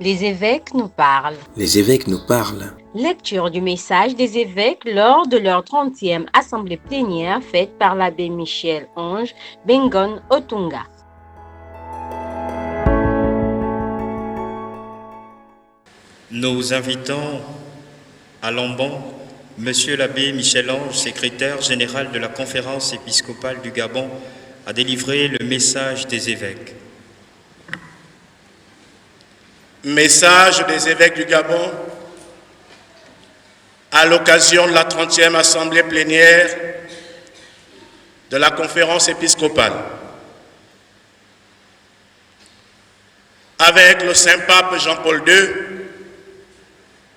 Les évêques nous parlent. Les évêques nous parlent. Lecture du message des évêques lors de leur 30e assemblée plénière faite par l'abbé Michel Ange Bengon Otunga. Nous invitons à Lambon Monsieur l'abbé Michel Ange, secrétaire général de la Conférence épiscopale du Gabon, à délivrer le message des évêques. Message des évêques du Gabon à l'occasion de la 30e assemblée plénière de la Conférence épiscopale. Avec le Saint-Pape Jean-Paul II,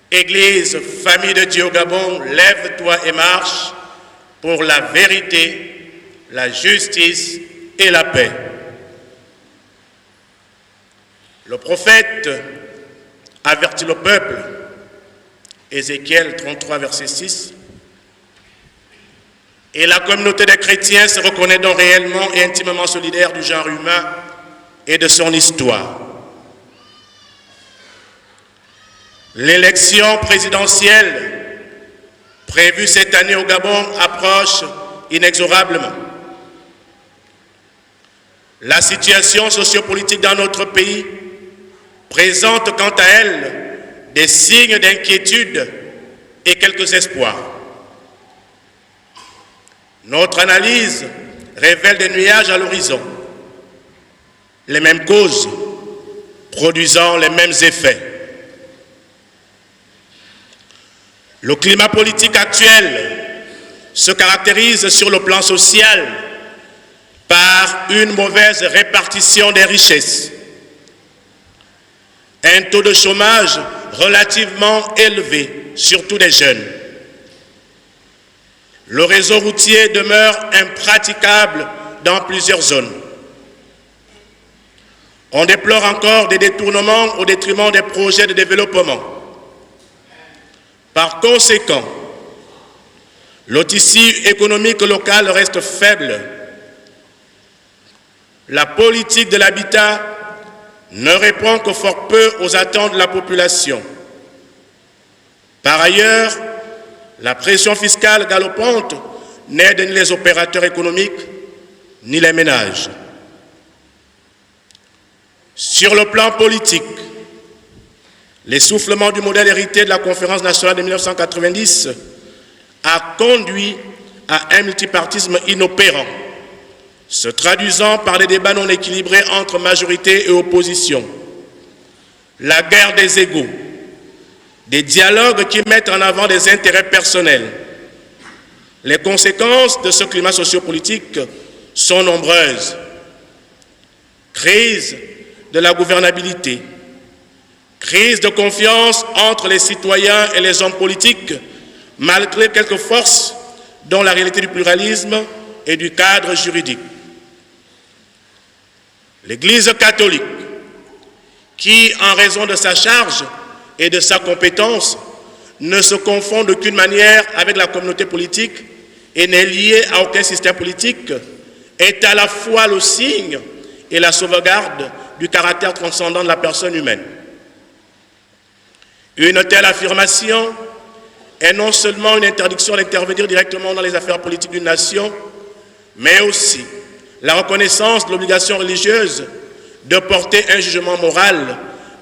Église, famille de Dieu au Gabon, lève-toi et marche pour la vérité, la justice et la paix. Le prophète avertit le peuple, Ézéchiel 33, verset 6, et la communauté des chrétiens se reconnaît donc réellement et intimement solidaire du genre humain et de son histoire. L'élection présidentielle prévue cette année au Gabon approche inexorablement. La situation sociopolitique dans notre pays présente quant à elle des signes d'inquiétude et quelques espoirs. Notre analyse révèle des nuages à l'horizon, les mêmes causes produisant les mêmes effets. Le climat politique actuel se caractérise sur le plan social par une mauvaise répartition des richesses, un taux de chômage relativement élevé, surtout des jeunes. Le réseau routier demeure impraticable dans plusieurs zones. On déplore encore des détournements au détriment des projets de développement. Par conséquent, le tissu économique local reste faible. La politique de l'habitat ne répond que fort peu aux attentes de la population. Par ailleurs, la pression fiscale galopante n'aide ni les opérateurs économiques ni les ménages. Sur le plan politique, l'essoufflement du modèle hérité de la Conférence nationale de 1990 a conduit à un multipartisme inopérant, se traduisant par des débats non équilibrés entre majorité et opposition, la guerre des égos, des dialogues qui mettent en avant des intérêts personnels. Les conséquences de ce climat sociopolitique sont nombreuses. Crise de la gouvernabilité, crise de confiance entre les citoyens et les hommes politiques, malgré quelques forces dont la réalité du pluralisme et du cadre juridique. L'Église catholique, qui, en raison de sa charge et de sa compétence, ne se confond d'aucune manière avec la communauté politique et n'est liée à aucun système politique, est à la fois le signe et la sauvegarde du caractère transcendant de la personne humaine. Une telle affirmation est non seulement une interdiction d'intervenir directement dans les affaires politiques d'une nation, mais aussi la reconnaissance de l'obligation religieuse de porter un jugement moral,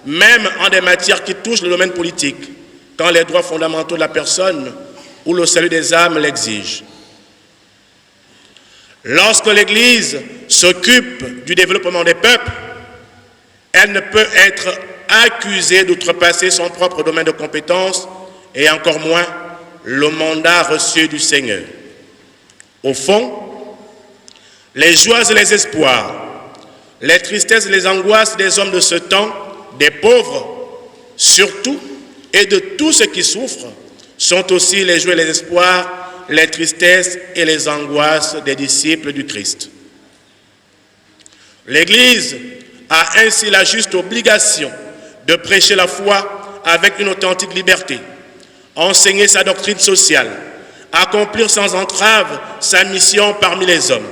même en des matières qui touchent le domaine politique, quand les droits fondamentaux de la personne ou le salut des âmes l'exigent. Lorsque l'Église s'occupe du développement des peuples, elle ne peut être accusée d'outrepasser son propre domaine de compétence et encore moins le mandat reçu du Seigneur. Au fond, les joies et les espoirs, les tristesses et les angoisses des hommes de ce temps, des pauvres surtout, et de tous ceux qui souffrent, sont aussi les joies et les espoirs, les tristesses et les angoisses des disciples du Christ. L'Église a ainsi la juste obligation de prêcher la foi avec une authentique liberté, enseigner sa doctrine sociale, accomplir sans entrave sa mission parmi les hommes,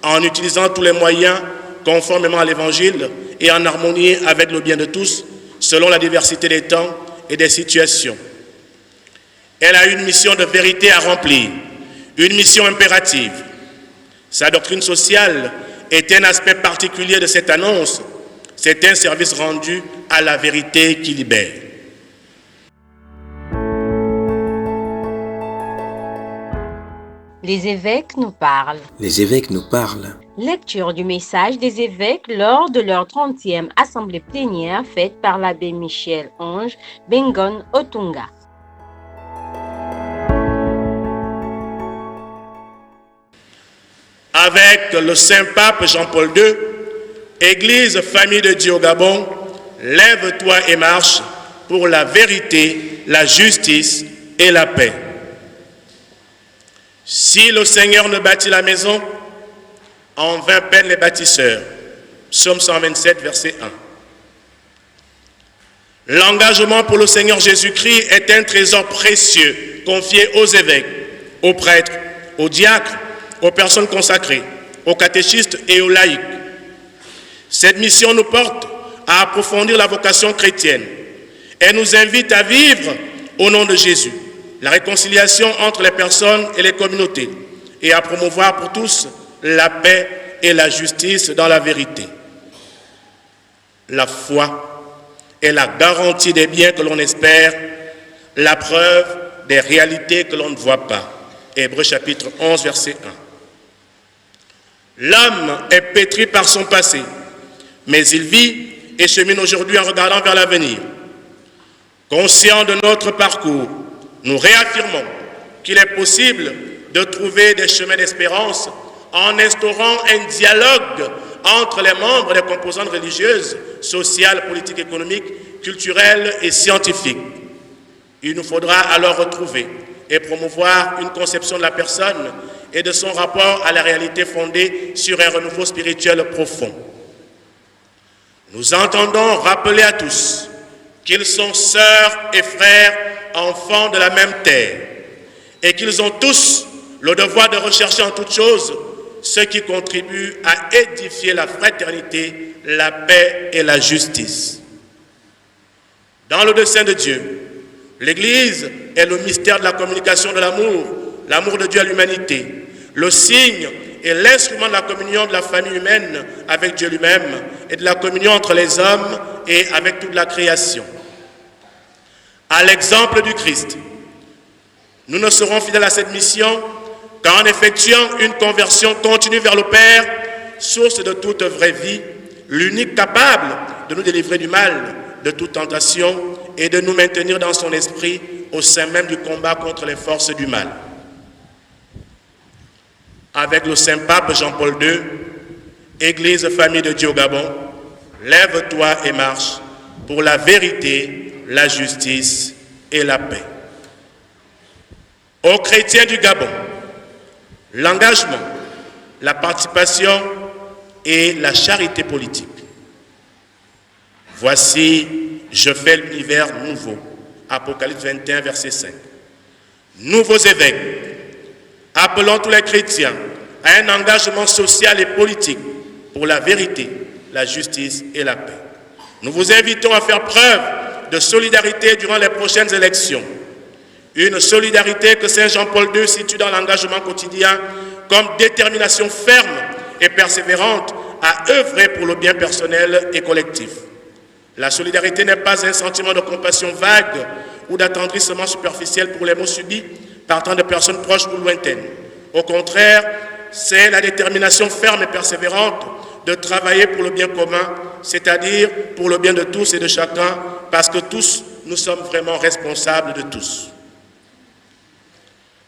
en utilisant tous les moyens conformément à l'Évangile et en harmonie avec le bien de tous, selon la diversité des temps et des situations. Elle a une mission de vérité à remplir, une mission impérative. Sa doctrine sociale est un aspect particulier de cette annonce. C'est un service rendu à la vérité qui libère. Les évêques nous parlent. Les évêques nous parlent. Lecture du message des évêques lors de leur 30e assemblée plénière faite par l'abbé Michel Ange Bengon Otunga. Avec le Saint-Pape Jean-Paul II, Église, famille de Dieu au Gabon, lève-toi et marche pour la vérité, la justice et la paix. Si le Seigneur ne bâtit la maison, en vain peinent les bâtisseurs. Psaume 127, verset 1. L'engagement pour le Seigneur Jésus-Christ est un trésor précieux confié aux évêques, aux prêtres, aux diacres, aux personnes consacrées, aux catéchistes et aux laïcs. Cette mission nous porte à approfondir la vocation chrétienne. Elle nous invite à vivre au nom de Jésus la réconciliation entre les personnes et les communautés et à promouvoir pour tous la paix et la justice dans la vérité. La foi est la garantie des biens que l'on espère, la preuve des réalités que l'on ne voit pas. Hébreux chapitre 11, verset 1. L'homme est pétri par son passé, mais il vit et chemine aujourd'hui en regardant vers l'avenir. Conscient de notre parcours, nous réaffirmons qu'il est possible de trouver des chemins d'espérance en instaurant un dialogue entre les membres des composantes religieuses, sociales, politiques, économiques, culturelles et scientifiques. Il nous faudra alors retrouver et promouvoir une conception de la personne et de son rapport à la réalité fondée sur un renouveau spirituel profond. Nous entendons rappeler à tous qu'ils sont sœurs et frères, enfants de la même terre, et qu'ils ont tous le devoir de rechercher en toutes choses ce qui contribue à édifier la fraternité, la paix et la justice. Dans le dessein de Dieu, l'Église est le mystère de la communication de l'amour, l'amour de Dieu à l'humanité, le signe et l'instrument de la communion de la famille humaine avec Dieu lui-même et de la communion entre les hommes et avec toute la création. À l'exemple du Christ, nous ne serons fidèles à cette mission qu'en effectuant une conversion continue vers le Père, source de toute vraie vie, l'unique capable de nous délivrer du mal, de toute tentation et de nous maintenir dans son esprit au sein même du combat contre les forces du mal. Avec le Saint-Pape Jean-Paul II, Église, famille de Dieu au Gabon, lève-toi et marche pour la vérité, la justice et la paix. Aux chrétiens du Gabon, l'engagement, la participation et la charité politique. Voici, je fais l'univers nouveau. Apocalypse 21, verset 5. Nouveaux évêques, appelons tous les chrétiens à un engagement social et politique pour la vérité, la justice et la paix. Nous vous invitons à faire preuve de solidarité durant les prochaines élections. Une solidarité que Saint Jean-Paul II situe dans l'engagement quotidien comme détermination ferme et persévérante à œuvrer pour le bien personnel et collectif. La solidarité n'est pas un sentiment de compassion vague ou d'attendrissement superficiel pour les maux subis par tant de personnes proches ou lointaines. Au contraire, c'est la détermination ferme et persévérante de travailler pour le bien commun, c'est-à-dire pour le bien de tous et de chacun, parce que tous, nous sommes vraiment responsables de tous.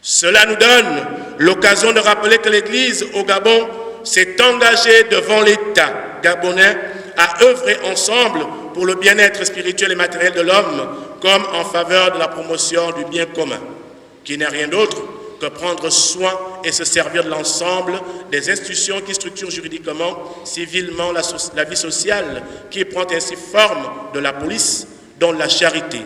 Cela nous donne l'occasion de rappeler que l'Église au Gabon s'est engagée devant l'État gabonais à œuvrer ensemble pour le bien-être spirituel et matériel de l'homme, comme en faveur de la promotion du bien commun, qui n'est rien d'autre que prendre soin et se servir de l'ensemble des institutions qui structurent juridiquement, civilement la vie sociale, qui prend ainsi forme de la police, dont la charité.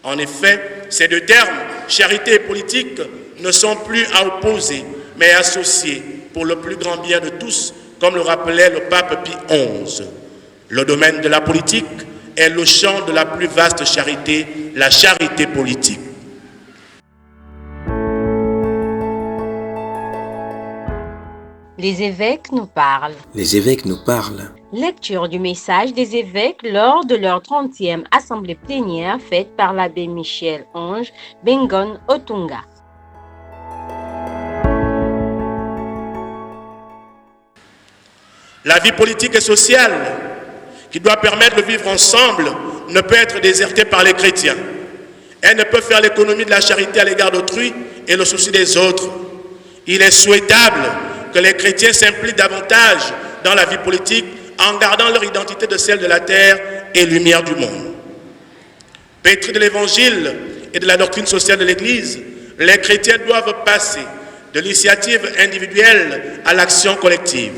En effet, ces deux termes, charité et politique, ne sont plus à opposer, mais associés pour le plus grand bien de tous, comme le rappelait le pape Pie XI. Le domaine de la politique est le champ de la plus vaste charité, la charité politique. Les évêques nous parlent. Les évêques nous parlent. Lecture du message des évêques lors de leur 30e assemblée plénière faite par l'abbé Michel Ange Bengon Otunga. La vie politique et sociale, qui doit permettre de vivre ensemble, ne peut être désertée par les chrétiens. Elle ne peut faire l'économie de la charité à l'égard d'autrui et le souci des autres. Il est souhaitable que les chrétiens s'impliquent davantage dans la vie politique en gardant leur identité de celle de la terre et lumière du monde. Pétris de l'évangile et de la doctrine sociale de l'Église, les chrétiens doivent passer de l'initiative individuelle à l'action collective.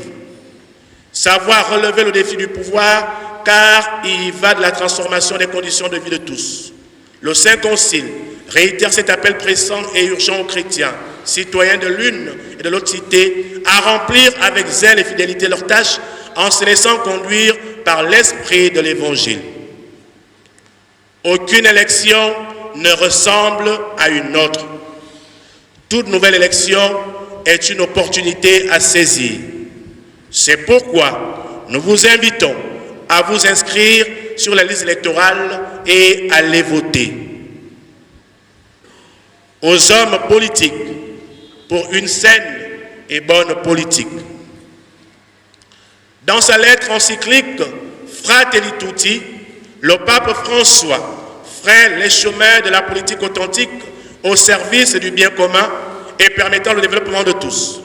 Savoir relever le défi du pouvoir, car il y va de la transformation des conditions de vie de tous. Le Saint Concile réitère cet appel pressant et urgent aux chrétiens, citoyens de l'une et de l'autre cité, à remplir avec zèle et fidélité leurs tâches en se laissant conduire par l'esprit de l'Évangile. Aucune élection ne ressemble à une autre. Toute nouvelle élection est une opportunité à saisir. C'est pourquoi nous vous invitons à vous inscrire sur la liste électorale et à les voter. Aux hommes politiques, pour une saine et bonne politique. Dans sa lettre encyclique Fratelli Tutti, le pape François freine les chemins de la politique authentique au service du bien commun et permettant le développement de tous.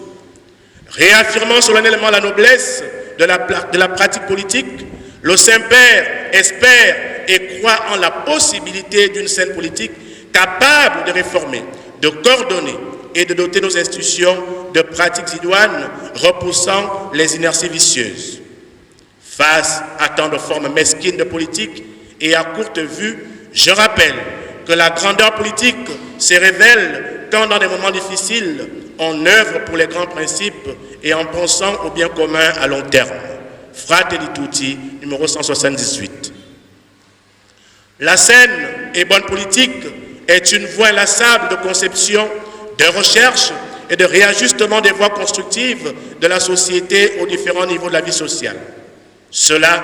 Réaffirmant solennellement la noblesse de la pratique politique, le Saint-Père espère et croit en la possibilité d'une scène politique capable de réformer, de coordonner et de doter nos institutions de pratiques idoines repoussant les inerties vicieuses. Face à tant de formes mesquines de politique et à courte vue, je rappelle que la grandeur politique se révèle quand dans des moments difficiles, on œuvre pour les grands principes et en pensant au bien commun à long terme. Fratelli Tutti, numéro 178. La saine et bonne politique est une voie inlassable de conception, de recherche et de réajustement des voies constructives de la société aux différents niveaux de la vie sociale. Cela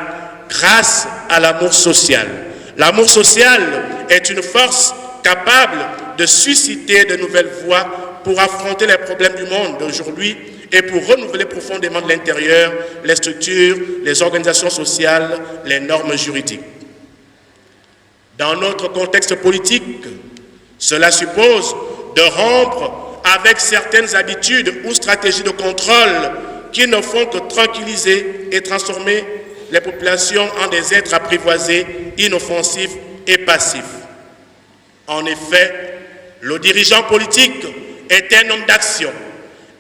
grâce à l'amour social. L'amour social est une force capable de susciter de nouvelles voies pour affronter les problèmes du monde d'aujourd'hui et pour renouveler profondément de l'intérieur les structures, les organisations sociales, les normes juridiques. Dans notre contexte politique, cela suppose de rompre avec certaines habitudes ou stratégies de contrôle qui ne font que tranquilliser et transformer les populations en des êtres apprivoisés, inoffensifs et passifs. En effet, le dirigeant politique est un homme d'action,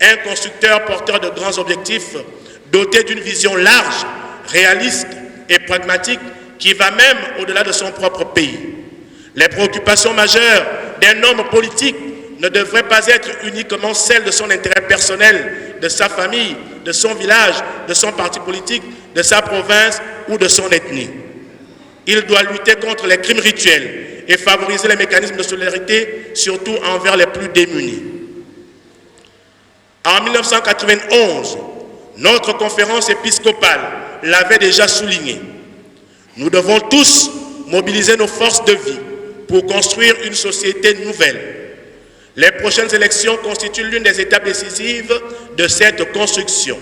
un constructeur porteur de grands objectifs, doté d'une vision large, réaliste et pragmatique qui va même au-delà de son propre pays. Les préoccupations majeures d'un homme politique ne devraient pas être uniquement celles de son intérêt personnel, de sa famille, de son village, de son parti politique, de sa province ou de son ethnie. Il doit lutter contre les crimes rituels et favoriser les mécanismes de solidarité, surtout envers les plus démunis. En 1991, notre conférence épiscopale l'avait déjà souligné. Nous devons tous mobiliser nos forces de vie pour construire une société nouvelle. Les prochaines élections constituent l'une des étapes décisives de cette construction.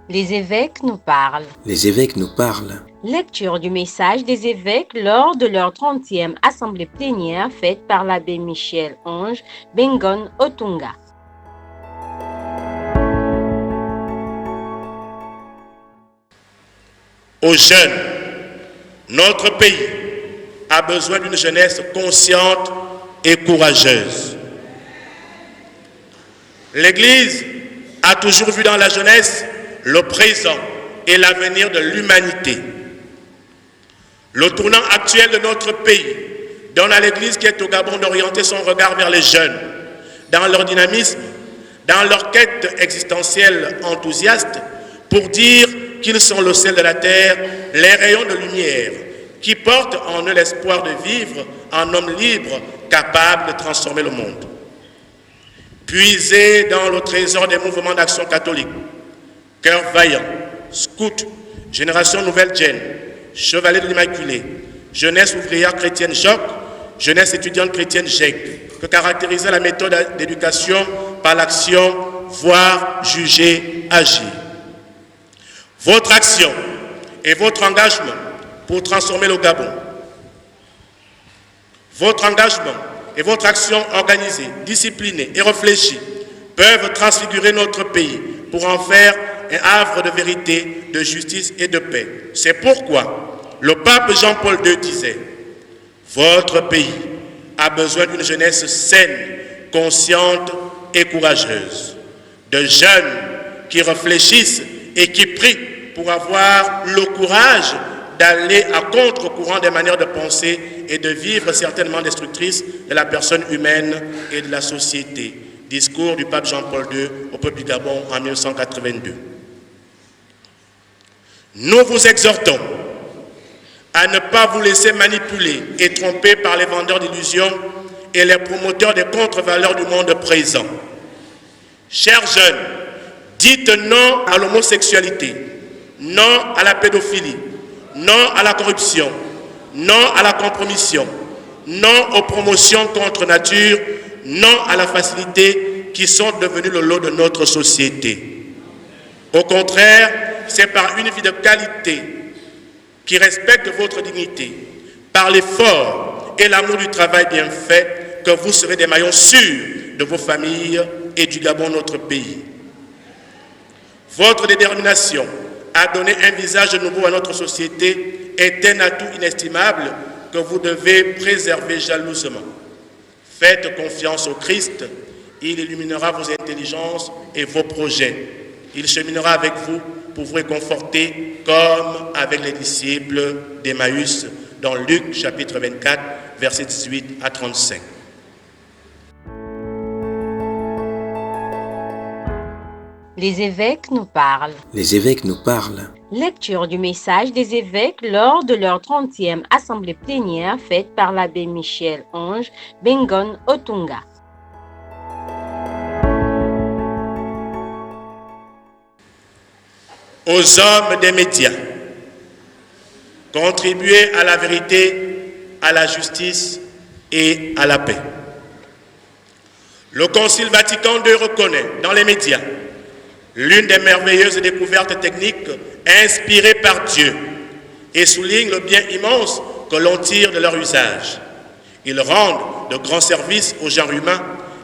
Les évêques nous parlent. Les évêques nous parlent. Lecture du message des évêques lors de leur 30e assemblée plénière faite par l'abbé Michel Ange Bengon Otunga. Aux jeunes, notre pays a besoin d'une jeunesse consciente et courageuse. L'Église a toujours vu dans la jeunesse le présent et l'avenir de l'humanité. Le tournant actuel de notre pays donne à l'Église qui est au Gabon d'orienter son regard vers les jeunes, dans leur dynamisme, dans leur quête existentielle enthousiaste, pour dire qu'ils sont le sel de la terre, les rayons de lumière, qui portent en eux l'espoir de vivre en homme libre, capable de transformer le monde. Puisés dans le trésor des mouvements d'action catholique, Cœur vaillant, Scout, Génération Nouvelle Gêne, Chevalier de l'Immaculée, Jeunesse ouvrière chrétienne JOC, Jeunesse étudiante chrétienne GEC, que caractérisait la méthode d'éducation par l'action, voir, juger, agir. Votre action et votre engagement pour transformer le Gabon, votre engagement et votre action organisée, disciplinée et réfléchie peuvent transfigurer notre pays pour en faire un havre de vérité, de justice et de paix. C'est pourquoi le pape Jean-Paul II disait « Votre pays a besoin d'une jeunesse saine, consciente et courageuse, de jeunes qui réfléchissent et qui prient pour avoir le courage d'aller à contre-courant des manières de penser et de vivre certainement destructrices de la personne humaine et de la société. » Discours du pape Jean-Paul II au peuple du Gabon en 1982. Nous vous exhortons à ne pas vous laisser manipuler et tromper par les vendeurs d'illusions et les promoteurs des contre-valeurs du monde présent. Chers jeunes, dites non à l'homosexualité, non à la pédophilie, non à la corruption, non à la compromission, non aux promotions contre nature, non à la facilité qui sont devenues le lot de notre société. Au contraire, c'est par une vie de qualité qui respecte votre dignité, par l'effort et l'amour du travail bien fait, que vous serez des maillons sûrs de vos familles et du Gabon, notre pays. Votre détermination à donner un visage nouveau à notre société est un atout inestimable que vous devez préserver jalousement. Faites confiance au Christ, il illuminera vos intelligences et vos projets. Il cheminera avec vous pour vous réconforter comme avec les disciples d'Emmaüs dans Luc chapitre 24, versets 18 à 35. Les évêques nous parlent. Les évêques nous parlent. Lecture du message des évêques lors de leur 30e assemblée plénière faite par l'abbé Michel Ange Bengon Otunga. Aux hommes des médias, contribuez à la vérité, à la justice et à la paix. Le Concile Vatican II reconnaît dans les médias l'une des merveilleuses découvertes techniques inspirées par Dieu et souligne le bien immense que l'on tire de leur usage. Ils rendent de grands services au genre humain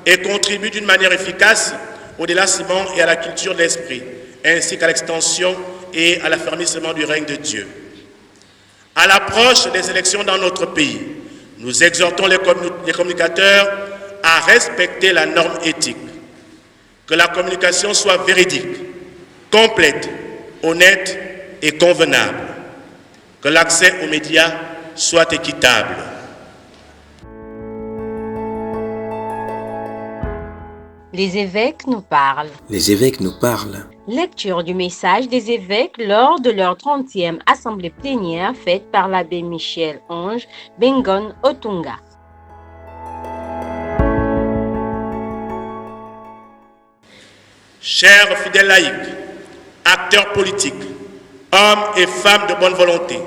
et contribuent d'une manière efficace au délassement et à la culture de l'esprit, ainsi qu'à l'extension et à l'affermissement du règne de Dieu. À l'approche des élections dans notre pays, nous exhortons les communicateurs à respecter la norme éthique. Que la communication soit véridique, complète, honnête et convenable. Que l'accès aux médias soit équitable. Les évêques nous parlent. Les évêques nous parlent. Lecture du message des évêques lors de leur 30e assemblée plénière faite par l'abbé Michel Ange Bengon Otunga. Chers fidèles laïcs, acteurs politiques, hommes et femmes de bonne volonté,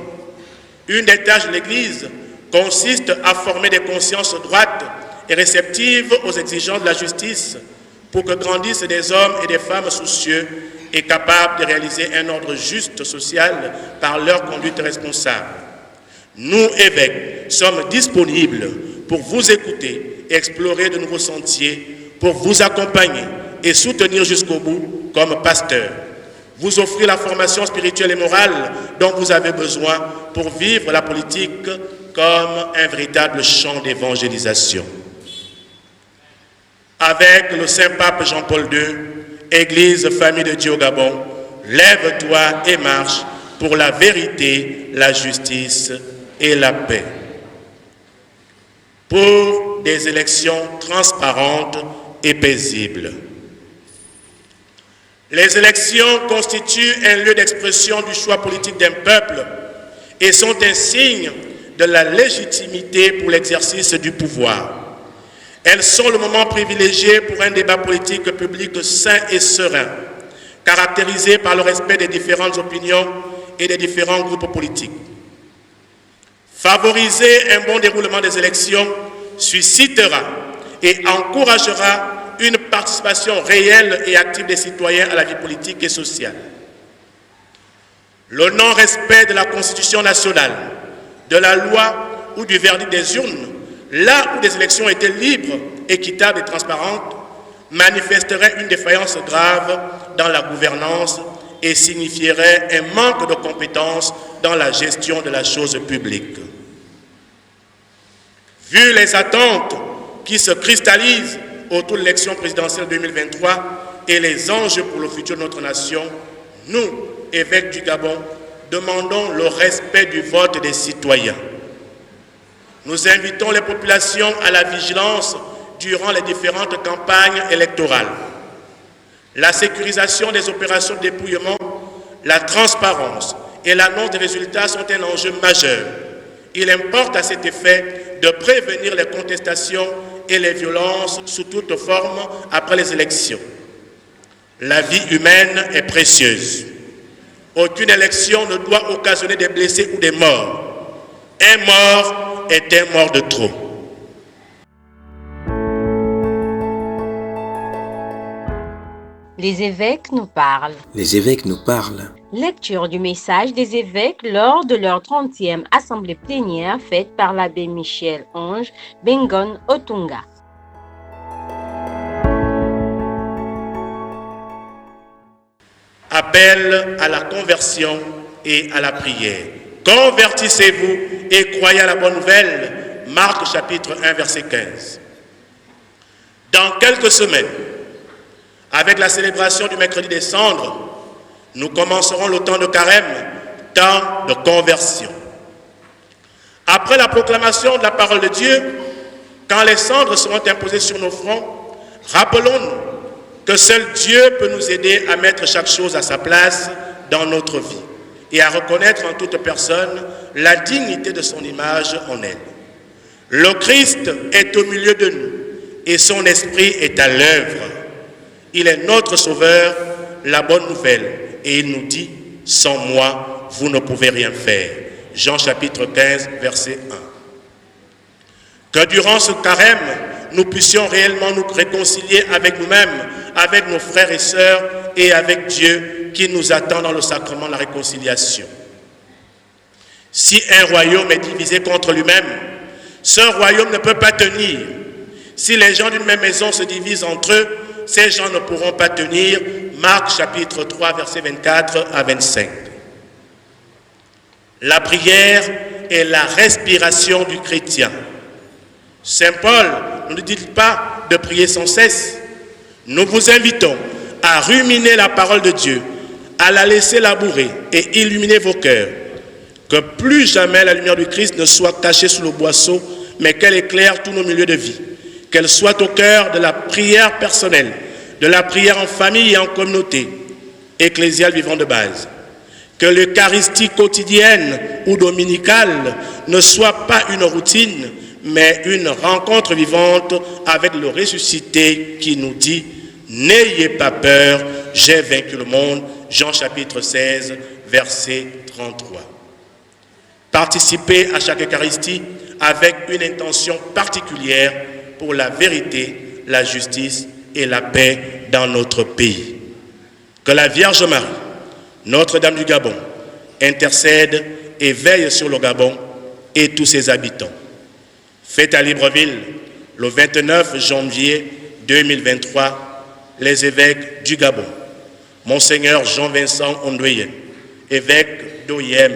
une des tâches de l'Église consiste à former des consciences droites et réceptives aux exigences de la justice pour que grandissent des hommes et des femmes soucieux et capables de réaliser un ordre juste social par leur conduite responsable. Nous, évêques, sommes disponibles pour vous écouter et explorer de nouveaux sentiers, pour vous accompagner et soutenir jusqu'au bout comme pasteur. Vous offrir la formation spirituelle et morale dont vous avez besoin pour vivre la politique comme un véritable champ d'évangélisation. Avec le Saint-Pape Jean-Paul II, Église, famille de Dieu au Gabon, lève-toi et marche pour la vérité, la justice et la paix. Pour des élections transparentes et paisibles. Les élections constituent un lieu d'expression du choix politique d'un peuple et sont un signe de la légitimité pour l'exercice du pouvoir. Elles sont le moment privilégié pour un débat politique public sain et serein, caractérisé par le respect des différentes opinions et des différents groupes politiques. Favoriser un bon déroulement des élections suscitera et encouragera une participation réelle et active des citoyens à la vie politique et sociale. Le non-respect de la Constitution nationale, de la loi ou du verdict des urnes, là où des élections étaient libres, équitables et transparentes, manifesterait une défaillance grave dans la gouvernance et signifierait un manque de compétences dans la gestion de la chose publique. Vu les attentes qui se cristallisent autour de l'élection présidentielle 2023 et les enjeux pour le futur de notre nation, nous, évêques du Gabon, demandons le respect du vote des citoyens. Nous invitons les populations à la vigilance durant les différentes campagnes électorales. La sécurisation des opérations de dépouillement, la transparence et l'annonce des résultats sont un enjeu majeur. Il importe à cet effet de prévenir les contestations et les violences sous toute forme après les élections. La vie humaine est précieuse. Aucune élection ne doit occasionner des blessés ou des morts. Un mort est un mort de trop. Les évêques nous parlent. Les évêques nous parlent. Lecture du message des évêques lors de leur 30e assemblée plénière faite par l'abbé Michel Ange Bengon Otunga. Appel à la conversion et à la prière. Convertissez-vous et croyez à la bonne nouvelle. Marc chapitre 1 verset 15. Dans quelques semaines, avec la célébration du mercredi des cendres, nous commencerons le temps de carême, temps de conversion. Après la proclamation de la parole de Dieu, quand les cendres seront imposées sur nos fronts, rappelons-nous que seul Dieu peut nous aider à mettre chaque chose à sa place dans notre vie et à reconnaître en toute personne la dignité de son image en elle. Le Christ est au milieu de nous et son esprit est à l'œuvre. Il est notre sauveur, la bonne nouvelle. Et il nous dit, sans moi, vous ne pouvez rien faire. Jean chapitre 15, verset 1. Que durant ce carême, nous puissions réellement nous réconcilier avec nous-mêmes, avec nos frères et sœurs et avec Dieu qui nous attend dans le sacrement de la réconciliation. Si un royaume est divisé contre lui-même, ce royaume ne peut pas tenir. Si les gens d'une même maison se divisent entre eux, ces gens ne pourront pas tenir. Marc chapitre 3, versets 24 à 25. La prière est la respiration du chrétien. Saint Paul ne nous dit pas de prier sans cesse. Nous vous invitons à ruminer la parole de Dieu, à la laisser labourer et illuminer vos cœurs. Que plus jamais la lumière du Christ ne soit cachée sous le boisseau, mais qu'elle éclaire tous nos milieux de vie. Qu'elle soit au cœur de la prière personnelle, de la prière en famille et en communauté, ecclésiale vivant de base. Que l'Eucharistie quotidienne ou dominicale ne soit pas une routine, mais une rencontre vivante avec le ressuscité qui nous dit « N'ayez pas peur, j'ai vaincu le monde ». Jean chapitre 16, verset 33. Participez à chaque Eucharistie avec une intention particulière pour la vérité, la justice et la paix dans notre pays. Que la Vierge Marie, Notre-Dame du Gabon, intercède et veille sur le Gabon et tous ses habitants. Fête à Libreville, le 29 janvier 2023, les évêques du Gabon. Monseigneur Jean-Vincent Ondoyen, évêque d'Oyem,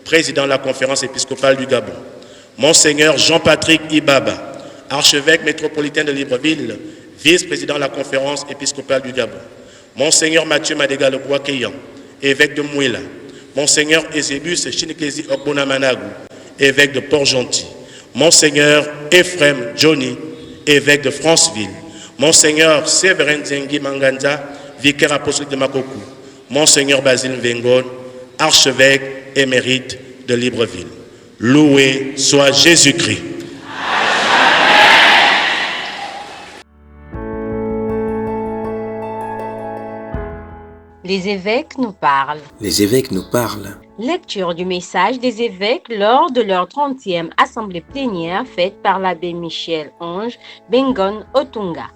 président de la conférence épiscopale du Gabon. Monseigneur Jean-Patrick Ibaba, archevêque métropolitain de Libreville, vice-président de la conférence épiscopale du Gabon. Monseigneur Mathieu Madega Le Bois-Keyan, évêque de Mouila. Monseigneur Ezebus Chinikezi Okbonamanagou, évêque de Port-Gentil. Monseigneur Ephraim Johnny, évêque de Franceville. Monseigneur Séverin Zengi Manganda, vicaire apostolique de Makokou, Monseigneur Basile Vengon, archevêque émérite de Libreville. Loué soit Jésus-Christ. Les évêques nous parlent. Les évêques nous parlent. Lecture du message des évêques lors de leur 30e assemblée plénière faite par l'abbé Michel-Ange Bengon Otunga.